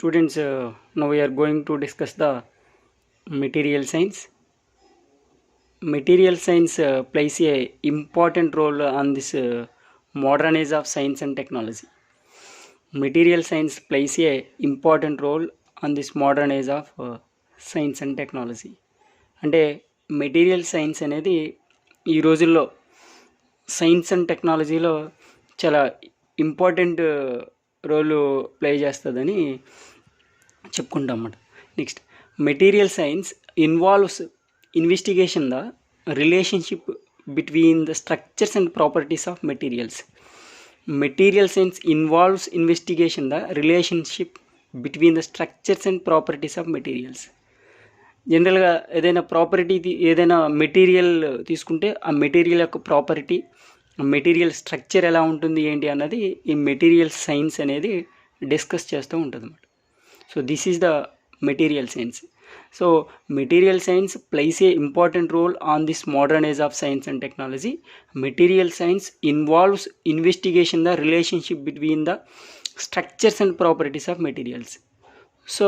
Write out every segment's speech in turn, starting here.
Students, now we are going to discuss the material science. Material science plays a important role on this modern age of science and technology. Material science plays a important role on this modern age of science and technology. అంటే material science అనేది ఈ రోజుల్లో science and టెక్నాలజీలో చాలా important role play చేస్తుందని చెప్పుకుంటాం అన్నమాట. Next, material science involves investigation the relationship between the structures and properties of materials. Material science involves investigation the relationship between the structures and properties of materials. జనరల్గా ఏదైనా material తీసుకుంటే ఆ material యొక్క property, material structure ఎలా ఉంటుంది ఏంటి అన్నది ఈ మెటీరియల్ సైన్స్ అనేది డిస్కస్ చేస్తూ ఉంటుంది అన్నమాట. So this is the material science. So material science place A important roll on this modern age of science and technology. Material science involves investigation the relationship between the structures and properties of materials. So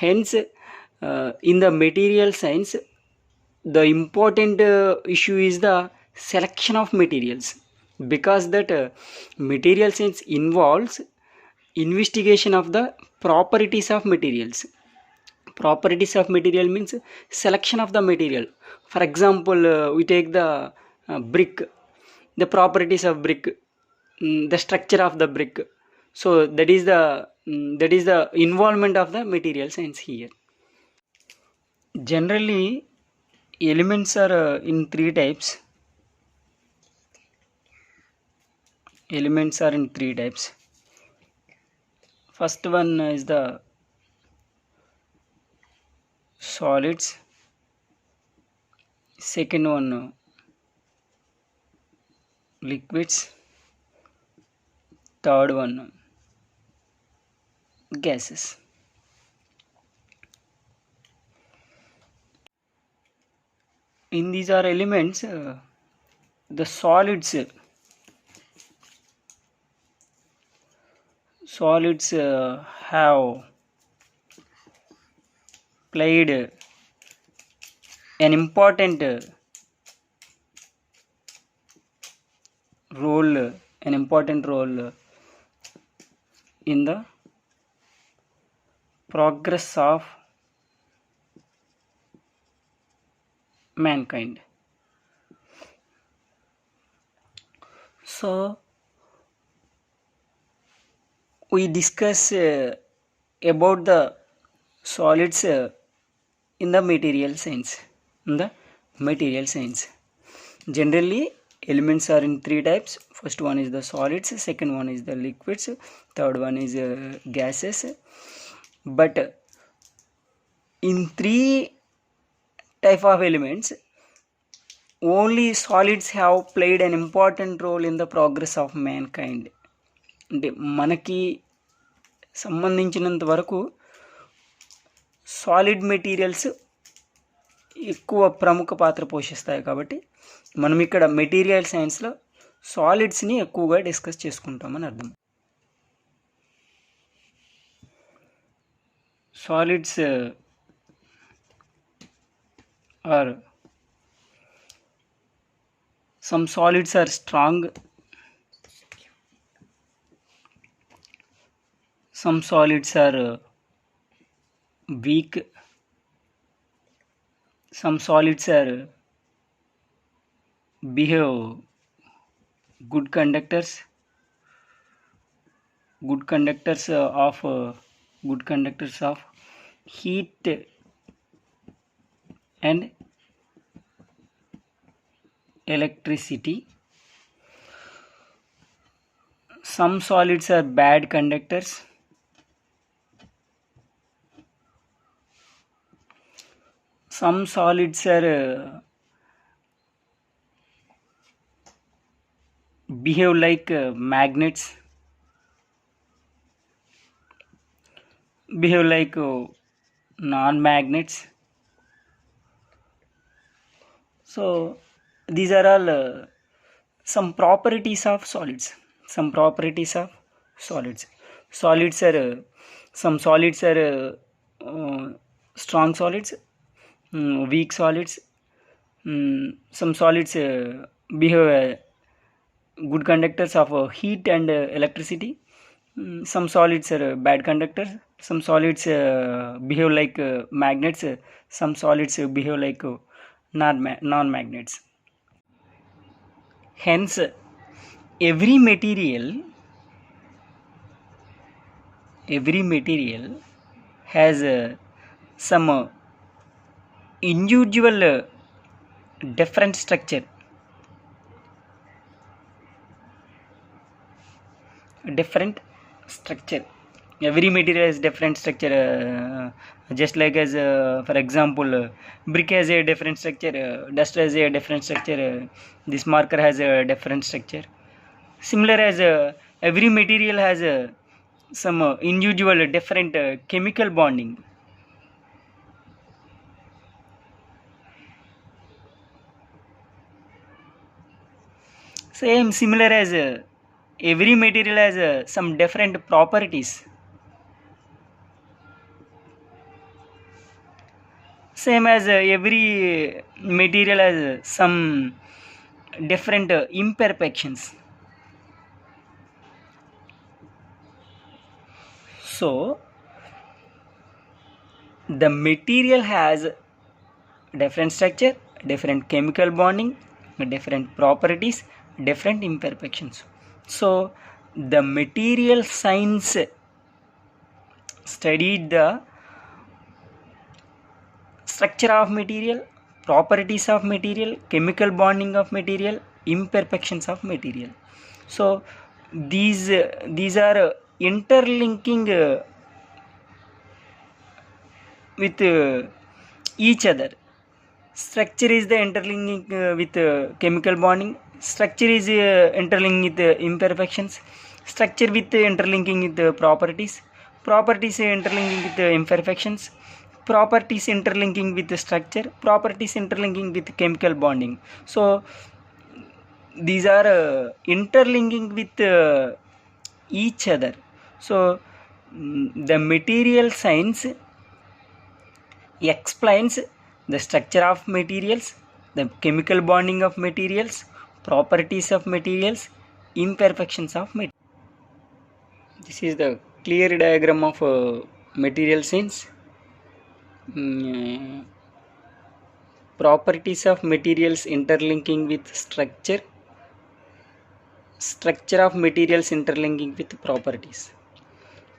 hence in the material science the important issue is the selection of materials, because that material science involves investigation of the properties of materials. Properties of material means selection of the material. For example, we take the brick, the properties of brick, the structure of the brick. So that is the involvement of the material science here. Generally elements are in three types. Elements are in three types. First one is the solids, second one liquids, third one gases. In these are elements, the solids have played an important role in the progress of mankind. So we discuss about the solids in the material science. Generally elements are in three types. First one is the solids, second one is the liquids, third one is gases. But in three type of elements, only solids have played an important role in the progress of mankind. అంటే మనకి సంబంధించినంత వరకు solid materials ఎక్కువ ప్రముఖ పాత్ర పోషిస్తాయి. కాబట్టి మనం ఇక్కడ మెటీరియల్ సైన్స్లో సాలిడ్స్ని ఎక్కువగా డిస్కస్ చేసుకుంటామని అర్థం. Solids are some solids are strong, some solids are weak, some solids are behave good conductors of heat and electricity. Some solids are bad conductors. Some solids are behave like magnets, behave like non-magnets. So these are all some properties of solids. Solids are Some solids are strong solids, weak solids. Some solids behave good conductors of heat and electricity. Some solids are bad conductors. Some solids behave like magnets. Some solids behave like non-magnets. Hence, every material has some individual different structure. Every material has different structure, just like as for example, brick has a different structure, dust has a different structure, this marker has a different structure. Similar as every material has some individual different chemical bonding. Same similar as every material has some different properties. Same as every material has some different imperfections. So the material has different structure, different chemical bonding, different properties, different imperfections. So the material science studied the structure of material, properties of material, chemical bonding of material, imperfections of material. So these are interlinking with each other. Structure is the interlinking with chemical bonding. Structure is interlinking with imperfections. Structure with interlinking with properties. Properties interlinking with imperfections. Properties interlinking with the structure. Properties interlinking with chemical bonding. So these are interlinking with each other. So the material science explains the structure of materials, the chemical bonding of materials, properties of materials, imperfections of materials. This is the clear diagram of material science. Properties of materials interlinking with structure, structure of materials interlinking with properties,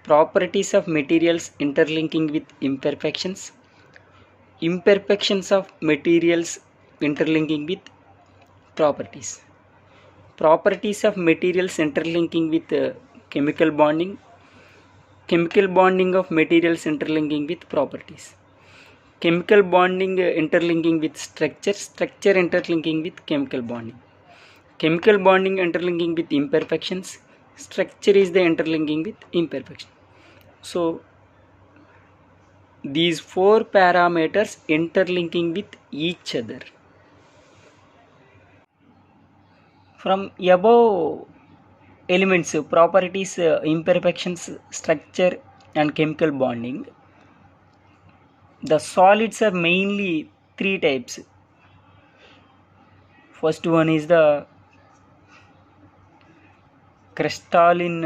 properties of materials interlinking with imperfections, imperfections of materials interlinking with properties, properties of materials interlinking with chemical bonding, chemical bonding of materials interlinking with properties, chemical bonding interlinking with structure, structure interlinking with chemical bonding, chemical bonding interlinking with imperfections, structure is the interlinking with imperfection. So these four parameters interlinking with each other. From above elements, properties, imperfections, structure and chemical bonding, the solids are mainly three types. First one is the crystalline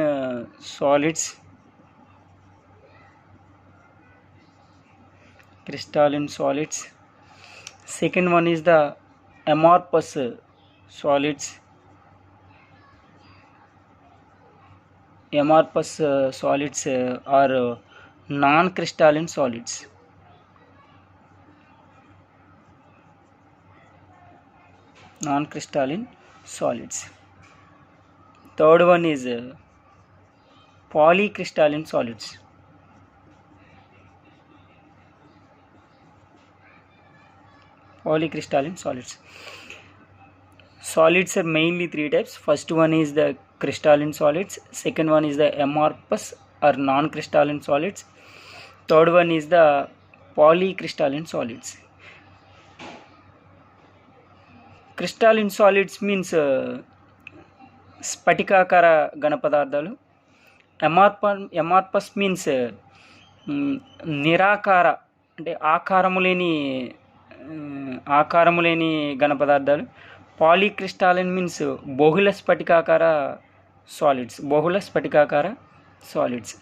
solids. Second one is the amorphous solids. Amorphous solids are non-crystalline solids. Non-crystalline solids. Third one is polycrystalline solids. Polycrystalline solids. Solids are mainly three types. First one is the crystalline solids. Second one is the amorphous or non-crystalline solids. Third one is the polycrystalline solids. Crystalline solids means spatikakara ghana padarthalu. Amorphous means మ్, నిరాకార అంటే ఆకారము లేని ఘన పదార్థాలు. పాలీక్రిస్టాలిన్ means బహుళ స్ఫటికాకార solids.